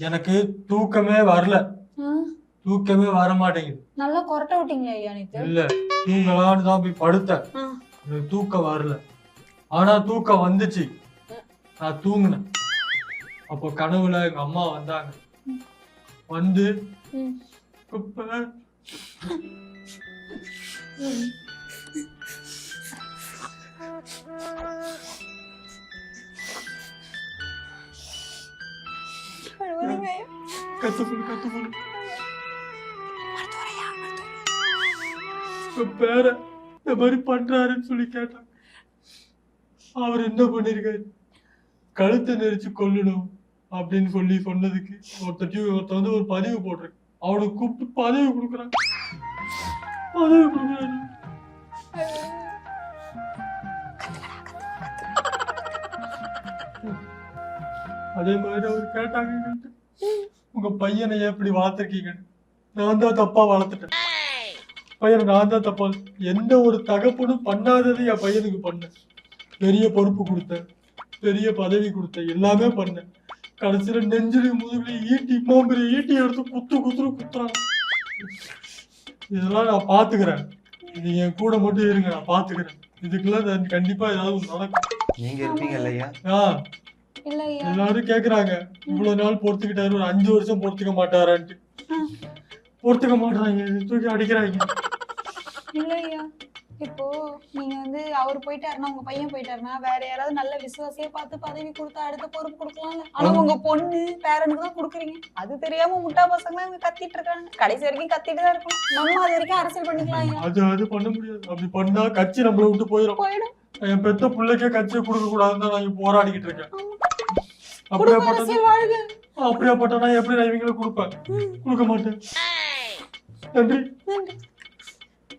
எனக்கு தூக்கமே வரல. தூக்கமே வர மாட்டேங்குது. நல்லா கொரட்டை விட்டீங்களா ஐயா நேத்து? இல்ல, தூங்கலான்னு தான் போய் படுத்தேன். எனக்கு தூக்கம் வரல. ஆனா தூக்கம் வந்துச்சு. நான் தூங்கினேன். அப்போ கனவுல எங்க அம்மா வந்தாங்க. வந்து குப்பை கத்துக்கணும் பேர இந்த மாதிரி பண்றாருன்னு சொல்லி கேட்டாங்க. அவர் என்ன பண்ணிருக்காரு, கழுத்தை நெரிச்சு கொல்லணும் அப்படின்னு சொல்லி சொன்னதுக்கு ஒருத்த வந்து ஒரு பதிவு போட்டிருக்கு. அவனுக்கு கூப்பிட்டு பதவி கொடுக்குறாங்க. அதே மாதிரி அவர் கேட்டாங்க, உங்க பையனை எப்படி வளர்த்துருக்கீங்கன்னு. நான் தான் தப்பா வளர்த்துட்டேன். பையனை நான் தான் தப்பா, எந்த ஒரு தகப்பனும் பண்ணாதது என் பையனுக்கு பண்ணேன். பெரிய பொறுப்பு கொடுத்தேன், பெரிய பதவி கொடுத்தேன், எல்லாமே பண்ணேன். கடைசியில நெஞ்சிலையும் முதுகுலையும் ஈட்டி, பெரிய ஈட்டி எடுத்து குத்துறாங்க. இதெல்லாம் நான் பாத்துக்கிறேன். நீங்க என் கூட மட்டும் இருங்க, நான் பாத்துக்கிறேன். இதுக்கெல்லாம் கண்டிப்பா ஏதாவது நடக்கும். நீங்க இருப்பீங்க இல்லையா? எல்லாரும் கேக்குறாங்க, இவ்வளவு நாள் பொறுத்துக்கிட்டாரு, ஒரு 5 வருஷம் பொறுத்துக்க மாட்டாரான்ட்டு. பொறுத்துக்க மாட்டாங்க, தூக்கி அடிக்கிறாங்க. இல்லையா, இப்போ நீங்க வந்து அவர் போயிட்டாருன்னா, உங்க பையன் போயிட்டாருன்னா வேற யாராவது நல்ல விசுவாசியா பார்த்து பதவி கொடுத்தா அடுத்த பொறுப்பு கொடுக்கலாம்ல. ஆனா உங்க பொண்ணு பேரனுக்கு தான் கொடுக்குறீங்க. அது தெரியாம முட்டா பசங்க இவங்க கத்திட்டு இருக்காங்க. கடைசி வரைக்கும் கத்திட்டு தான் இருக்கணும். நம்ம அது வரைக்கும் அரசியல் பண்ணிக்கலாம். அது பண்ண முடியாது. அப்படி பண்ணா கட்சி நம்மள விட்டு போயிடும். என் பெத்த பிள்ளைக்கே கட்சியை கொடுக்க கூடாதுன்னு தான் நான் போராடிக்கிட்டு இருக்கேன். அப்படியாப்பட்ட நான் எப்படி நான் இவங்களை கொடுப்பேன்? கொடுக்க மாட்டேன். நன்றி.